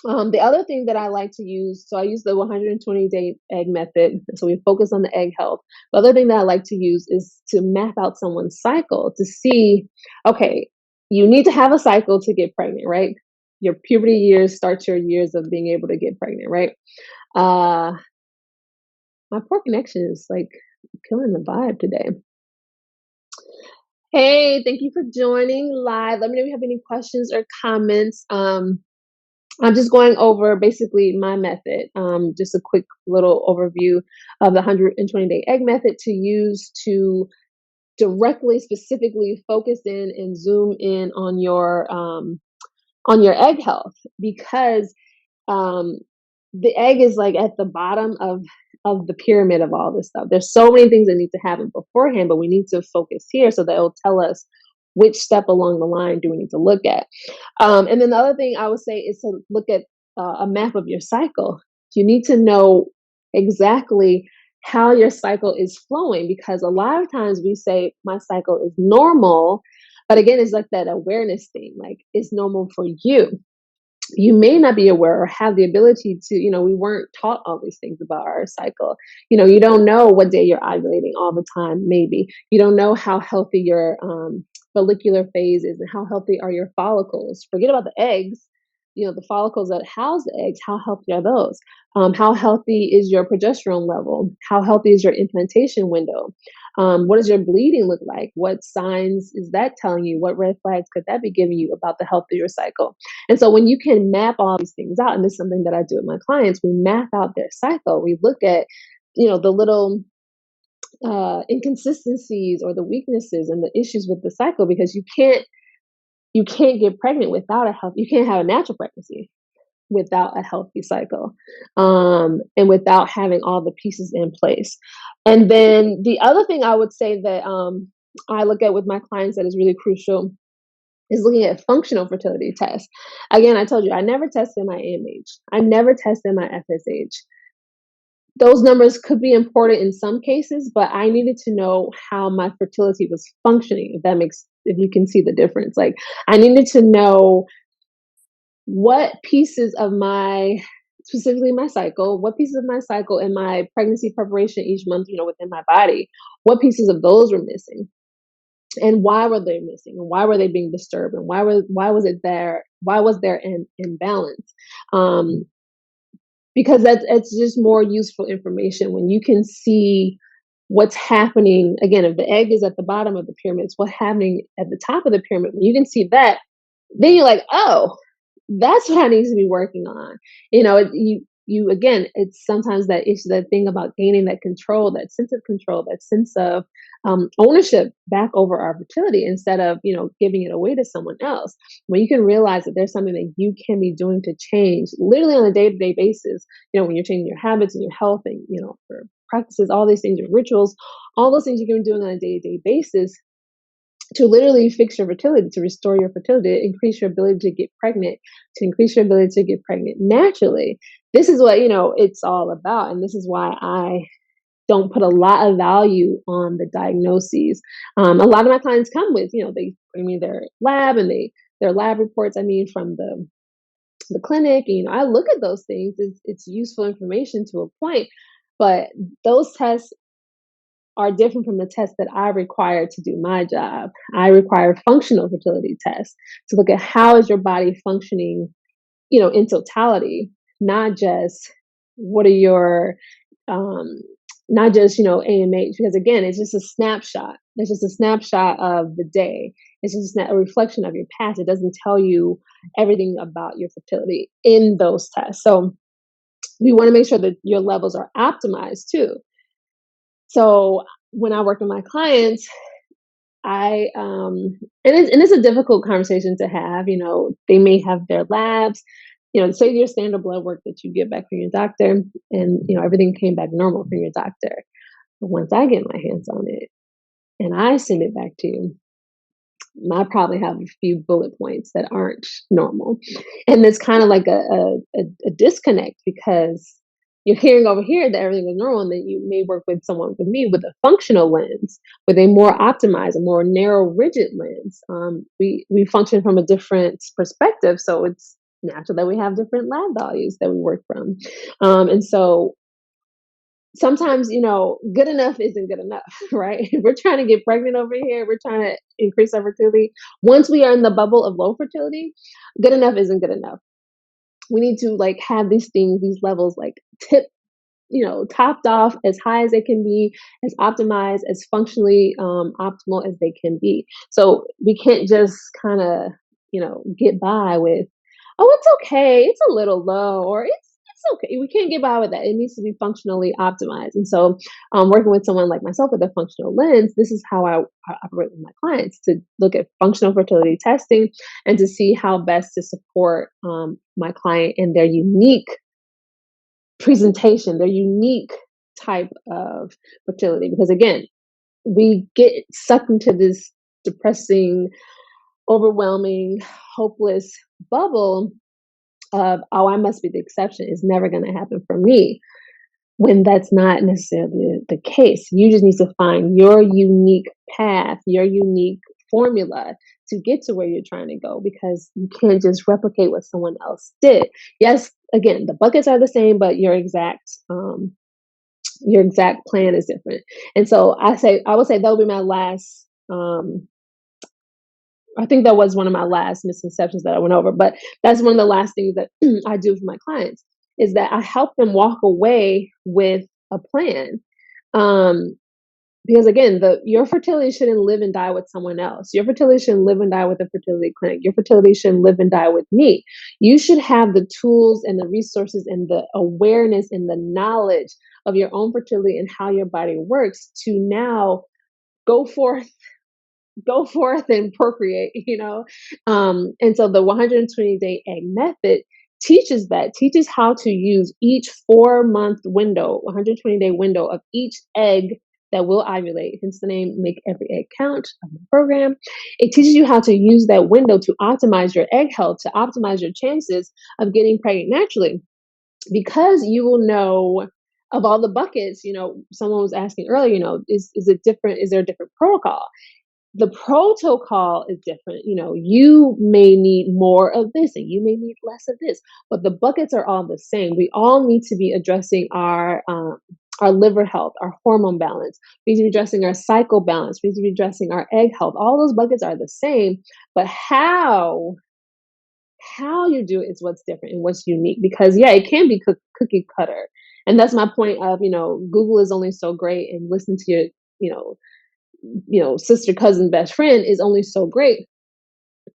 the other thing that I like to use, so I use the 120-day egg method. So we focus on the egg health. The other thing that I like to use is to map out someone's cycle to see, okay, you need to have a cycle to get pregnant, right? Your puberty years start your years of being able to get pregnant, right? Uh, my poor connection is like killing the vibe today. Hey, thank you for joining live. Let me know if you have any questions or comments. I'm just going over basically my method, just a quick little overview of the 120-day egg method to use to directly, specifically focus in and zoom in on your egg health, because um, the egg is like at the bottom of the pyramid of all this stuff. There's so many things that need to happen beforehand, but we need to focus here so that it'll tell us which step along the line do we need to look at. And then the other thing I would say is to look at a map of your cycle. You need to know exactly how your cycle is flowing, because a lot of times we say my cycle is normal, but again, it's like that awareness thing. Like, it's normal for you. You may not be aware or have the ability to, we weren't taught all these things about our cycle. You don't know what day you're ovulating all the time, maybe. You don't know how healthy your follicular phase is and how healthy are your follicles. Forget about the eggs. The follicles that house the eggs, how healthy are those? How healthy is your progesterone level? How healthy is your implantation window? What does your bleeding look like? What signs is that telling you? What red flags could that be giving you about the health of your cycle? And so when you can map all these things out, and this is something that I do with my clients, we map out their cycle. We look at, the little inconsistencies or the weaknesses and the issues with the cycle, because you can't get pregnant without a health. You can't have a natural pregnancy without a healthy cycle, and without having all the pieces in place. And then the other thing I would say that I look at with my clients that is really crucial is looking at functional fertility tests. Again, I told you I never tested my AMH. I never tested my FSH. Those numbers could be important in some cases, but I needed to know how my fertility was functioning, if you can see the difference. Like, I needed to know what pieces of specifically my cycle, what pieces of my cycle and my pregnancy preparation each month, within my body, what pieces of those were missing, and why were they missing, and why were they being disturbed, and why was there an imbalance? Because it's just more useful information when you can see what's happening. Again, if the egg is at the bottom of the pyramid, it's what's happening at the top of the pyramid. When you can see that, then you're like, oh, that's what I need to be working on. You again, it's sometimes that issue, that thing about gaining that control, that sense of control, that sense of ownership back over our fertility, instead of giving it away to someone else. When you can realize that there's something that you can be doing to change, literally on a day-to-day basis. When you're changing your habits and your health, and for practices, all these things, your rituals, all those things you can be doing on a day-to-day basis to literally fix your fertility, to restore your fertility, to increase your ability to get pregnant, to increase your ability to get pregnant naturally. This is what, it's all about. And this is why I don't put a lot of value on the diagnoses. A lot of my clients come with, they bring me their lab and their lab reports, from the clinic. And, I look at those things. It's useful information to a point, but those tests are different from the tests that I require to do my job. I require functional fertility tests to look at how is your body functioning, in totality, not just what are your, not just, AMH, because again, it's just a snapshot. It's just a snapshot of the day. It's just a reflection of your past. It doesn't tell you everything about your fertility in those tests. So we want to make sure that your levels are optimized too. So when I work with my clients, and it's a difficult conversation to have. They may have their labs, say your standard blood work that you get back from your doctor, and everything came back normal from your doctor. But once I get my hands on it and I send it back to you, I probably have a few bullet points that aren't normal. And it's kind of like a disconnect, because you're hearing over here that everything is normal, and then you may work with someone with me with a functional lens, with a more optimized, a more narrow, rigid lens. We function from a different perspective, so it's natural that we have different lab values that we work from. And so sometimes, good enough isn't good enough, right? We're trying to get pregnant over here. We're trying to increase our fertility. Once we are in the bubble of low fertility, good enough isn't good enough. We need to like have these things, these levels like topped off as high as they can be, as optimized, as functionally optimal as they can be. So we can't just kind of, get by with, oh, it's okay, it's a little low, or it's okay. We can't get by with that. It needs to be functionally optimized. And so, working with someone like myself with a functional lens, this is how I operate with my clients, to look at functional fertility testing and to see how best to support my client in their unique presentation, their unique type of fertility. Because again, we get sucked into this depressing, overwhelming, hopeless bubble of, oh, I must be the exception. It's never going to happen for me. When that's not necessarily the case. You just need to find your unique path, your unique formula to get to where you're trying to go, because you can't just replicate what someone else did. Yes, again, the buckets are the same, but your exact plan is different. And so I would say that'll be my last. I think that was one of my last misconceptions that I went over, but that's one of the last things that I do for my clients, is that I help them walk away with a plan. Um, because again, your fertility shouldn't live and die with someone else. Your fertility shouldn't live and die with a fertility clinic. Your fertility shouldn't live and die with me. You should have the tools and the resources and the awareness and the knowledge of your own fertility and how your body works to now go forth and procreate. And so the 120-day egg method teaches how to use each 4-month window, 120-day window of each egg that will ovulate, hence the name Make Every Egg Count of the program. It teaches you how to use that window to optimize your egg health, to optimize your chances of getting pregnant naturally, because you will know of all the buckets. Someone was asking earlier, is it different? Is there a different protocol? The protocol is different. You may need more of this and you may need less of this, but the buckets are all the same. We all need to be addressing our liver health, our hormone balance. We need to be addressing our cycle balance. We need to be addressing our egg health. All those buckets are the same, but how you do it is what's different and what's unique. Because it can be cookie cutter, and that's my point of Google is only so great, and listen to your sister, cousin, best friend is only so great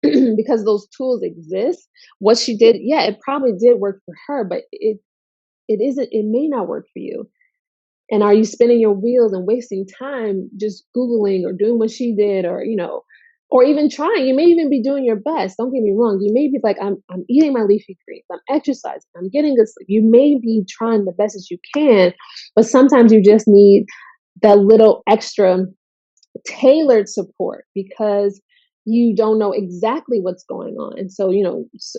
because those tools exist. What she did, it probably did work for her, but it may not work for you. And are you spinning your wheels and wasting time just Googling or doing what she did, or even trying? You may even be doing your best. Don't get me wrong. You may be like, I'm eating my leafy greens, I'm exercising, I'm getting good sleep. You may be trying the best as you can, but sometimes you just need that little extra tailored support, because you don't know exactly what's going on. And so,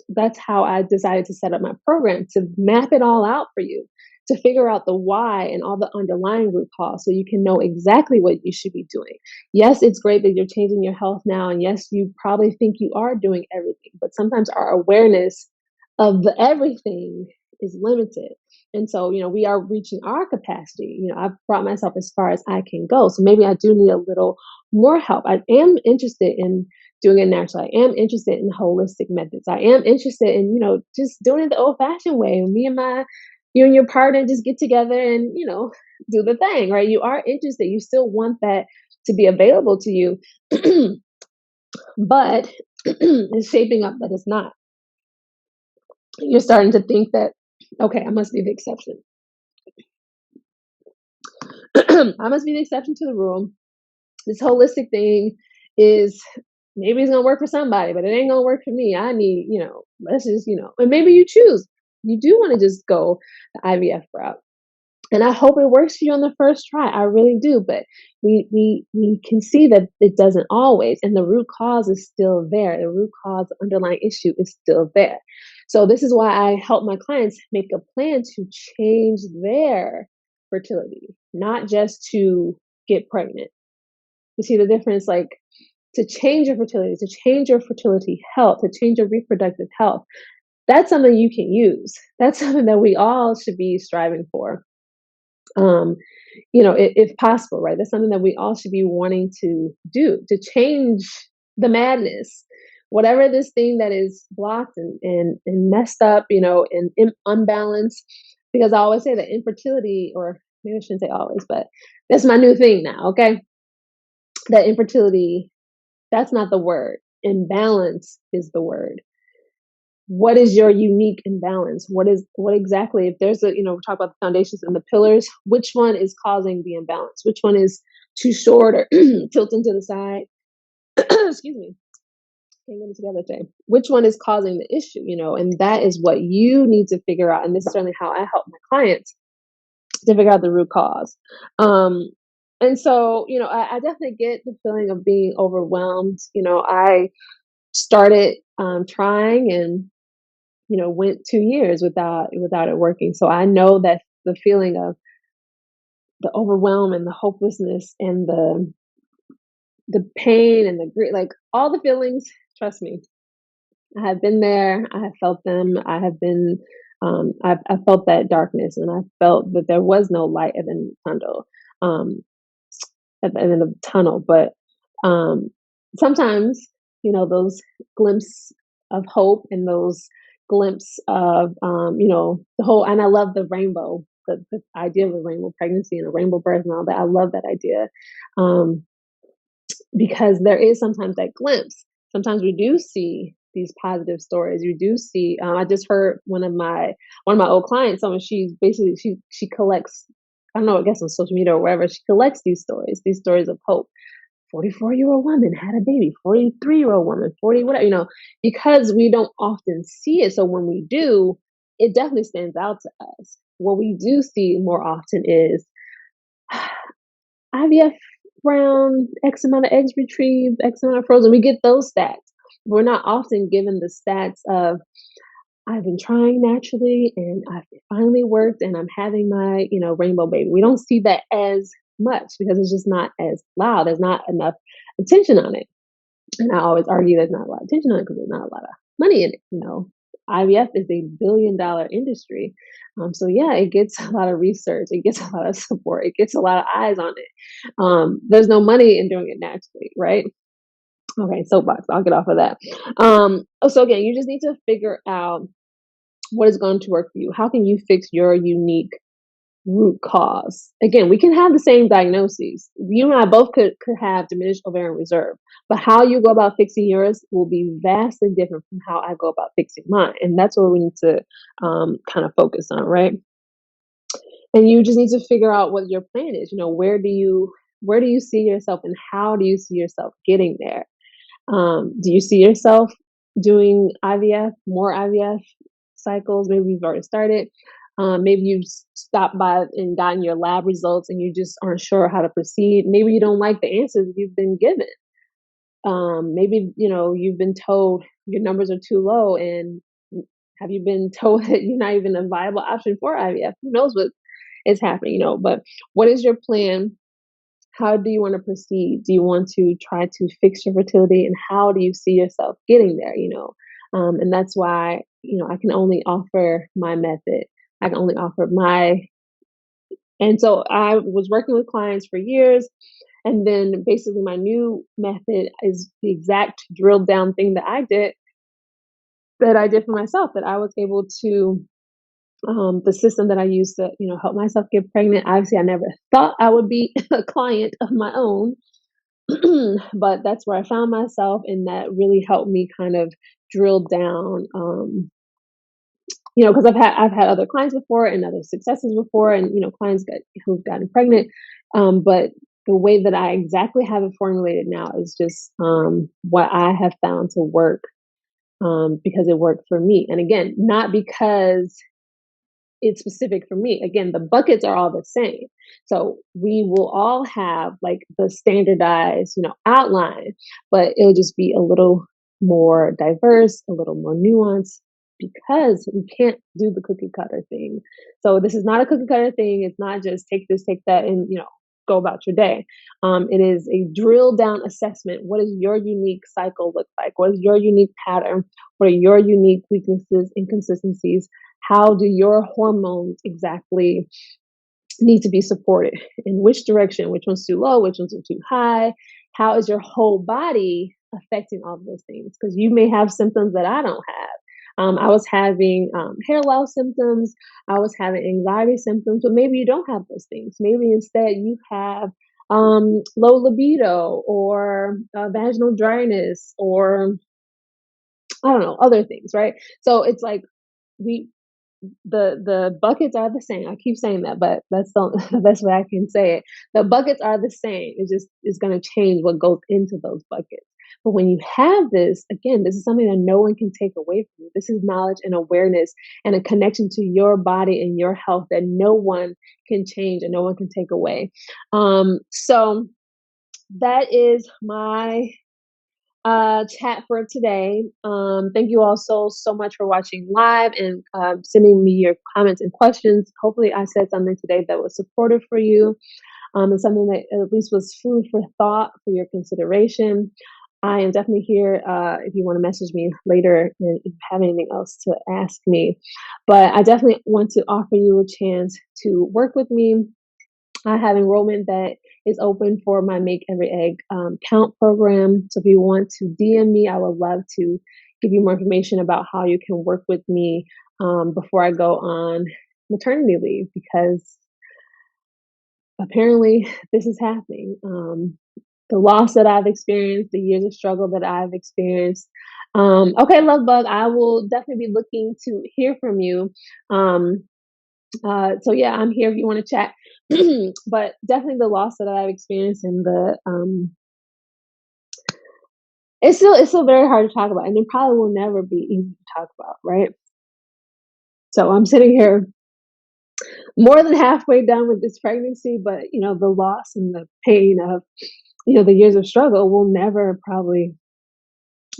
that's how I decided to set up my program, to map it all out for you, to figure out the why and all the underlying root cause, so you can know exactly what you should be doing. Yes, it's great that you're changing your health now. And yes, you probably think you are doing everything, but sometimes our awareness of the everything is limited. And so, we are reaching our capacity. I've brought myself as far as I can go. So maybe I do need a little more help. I am interested in doing it naturally. I am interested in holistic methods. I am interested in, just doing it the old fashioned way. You and your partner just get together and, do the thing, right? You are interested. You still want that to be available to you, but it's shaping up that it's not. You're starting to think that, okay, I must be the exception. I must be the exception to the rule. This holistic thing is maybe it's gonna work for somebody, but it ain't gonna work for me. I need, let's just, and maybe you choose. You do want to just go the IVF route. And I hope it works for you on the first try. I really do. But we can see that it doesn't always, and the root cause is still there. The root cause, the underlying issue is still there. So this is why I help my clients make a plan to change their fertility, not just to get pregnant. You see the difference? Like, to change your fertility, to change your fertility health, to change your reproductive health. That's something you can use. That's something that we all should be striving for. Um, if possible, right? That's something that we all should be wanting to do, to change the madness, whatever this thing that is blocked and messed up, and unbalanced. Because I always say that infertility, or maybe I shouldn't say always, but that's my new thing now. Okay, that infertility, that's not the word. Imbalance is the word. What is your unique imbalance? What exactly, if there's we talk about the foundations and the pillars, which one is causing the imbalance? Which one is too short or tilting to the side? Excuse me. Can't get it together today. Which one is causing the issue? And that is what you need to figure out. And this is certainly how I help my clients to figure out the root cause. And so, I definitely get the feeling of being overwhelmed. I started trying and went 2 years without it working. So I know that the feeling of the overwhelm and the hopelessness and the pain and the grief, like all the feelings, trust me, I have been there. I have felt them. I have been, I felt that darkness, and I felt that there was no light at the end of the tunnel, at the end of the tunnel. But um, sometimes, those glimpses of hope and those glimpse of, the whole, and I love the rainbow, the idea of a rainbow pregnancy and a rainbow birth and all that. I love that idea. Because there is sometimes that glimpse. Sometimes we do see these positive stories. You do see. I just heard one of my old clients. Someone, she's basically she collects. I don't know. I guess on social media or wherever, she collects these stories of hope. 44-year-old woman had a baby. 43-year-old woman. 40 whatever. Because we don't often see it. So when we do, it definitely stands out to us. What we do see more often is IVF round, X amount of eggs retrieved, X amount of frozen. We get those stats. We're not often given the stats of, I've been trying naturally and I've finally worked and I'm having my, rainbow baby. We don't see that as much because it's just not as loud. There's not enough attention on it. And I always argue there's not a lot of attention on it because there's not a lot of money in it. IVF is a billion-dollar industry. So yeah, it gets a lot of research. It gets a lot of support. It gets a lot of eyes on it. There's no money in doing it naturally, right? Okay, soapbox. I'll get off of that. So again, you just need to figure out what is going to work for you. How can you fix your unique root cause? Again, we can have the same diagnoses. You and I both could have diminished ovarian reserve, but how you go about fixing yours will be vastly different from how I go about fixing mine. And that's what we need to kind of focus on, right? And you just need to figure out what your plan is. Where do you see yourself and how do you see yourself getting there? Do you see yourself doing IVF, more IVF cycles? Maybe you've already started. Maybe you've stopped by and gotten your lab results and you just aren't sure how to proceed. Maybe you don't like the answers you've been given. Maybe, you've been told your numbers are too low, and have you been told that you're not even a viable option for IVF? Who knows what is happening, but what is your plan? How do you want to proceed? Do you want to try to fix your fertility, and how do you see yourself getting there? And that's why, I can only offer my method. I can only offer and so I was working with clients for years. And then basically my new method is the exact drilled down thing that I did for myself, that I was able to, the system that I used to, help myself get pregnant. Obviously, I never thought I would be a client of my own, but that's where I found myself, and that really helped me kind of drill down, because I've had other clients before and other successes before, and clients who've gotten pregnant, but the way that I exactly have it formulated now is just what I have found to work because it worked for me. And again, not because it's specific for me. Again, the buckets are all the same. So we will all have like the standardized, outline, but it'll just be a little more diverse, a little more nuanced because we can't do the cookie cutter thing. So this is not a cookie cutter thing. It's not just take this, take that, and go about your day. It is a drill down assessment. What does your unique cycle look like? What is your unique pattern? What are your unique weaknesses, inconsistencies? How do your hormones exactly need to be supported? In which direction? Which one's too low? Which ones are too high? How is your whole body affecting all of those things? Because you may have symptoms that I don't have. I was having hair loss symptoms. I was having anxiety symptoms, but maybe you don't have those things. Maybe instead you have low libido or vaginal dryness or I don't know, other things, right? So it's like we the buckets are the same. I keep saying that, but that's the best way I can say it. The buckets are the same. It just is going to change what goes into those buckets. But when you have this, again, this is something that no one can take away from you. This is knowledge and awareness and a connection to your body and your health that no one can change and no one can take away. So that is my chat for today. Thank you all so much for watching live and sending me your comments and questions. Hopefully, I said something today that was supportive for you and something that at least was food for thought for your consideration. I am definitely here if you want to message me later and if you have anything else to ask me. But I definitely want to offer you a chance to work with me. I have enrollment that is open for my Make Every Egg Count program. So if you want to DM me, I would love to give you more information about how you can work with me before I go on maternity leave because apparently this is happening. The loss that I've experienced, the years of struggle that I've experienced. Okay, Love Bug, I will definitely be looking to hear from you. So yeah, I'm here if you want to chat. But definitely the loss that I've experienced and the it's still very hard to talk about, and it probably will never be easy to talk about, right? So I'm sitting here more than halfway done with this pregnancy, but the loss and the pain of the years of struggle will never probably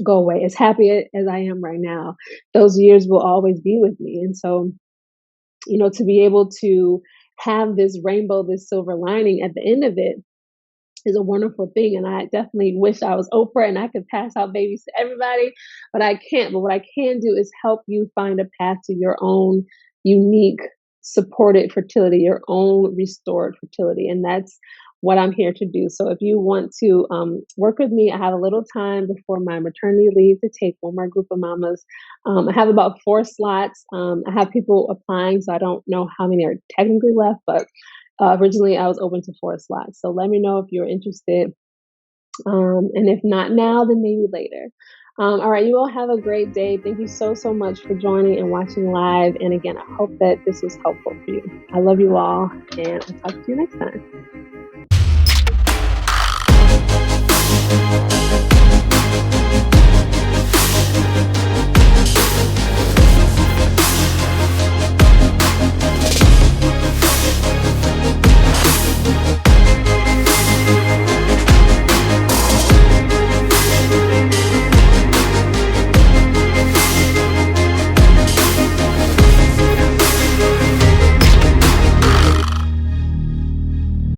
go away. As happy as I am right now, those years will always be with me, and so to be able to have this rainbow, this silver lining at the end of it is a wonderful thing. And I definitely wish I was Oprah and I could pass out babies to everybody, but I can't. But what I can do is help you find a path to your own unique supported fertility, your own restored fertility. And that's what I'm here to do. So if you want to work with me, I have a little time before my maternity leave to take one more group of mamas. I have about 4 slots. I have people applying, so I don't know how many are technically left, but originally I was open to 4 slots. So let me know if you're interested. And if not now, then maybe later. All right, you all have a great day. Thank you so much for joining and watching live. And again, I hope that this was helpful for you. I love you all, and I'll talk to you next time.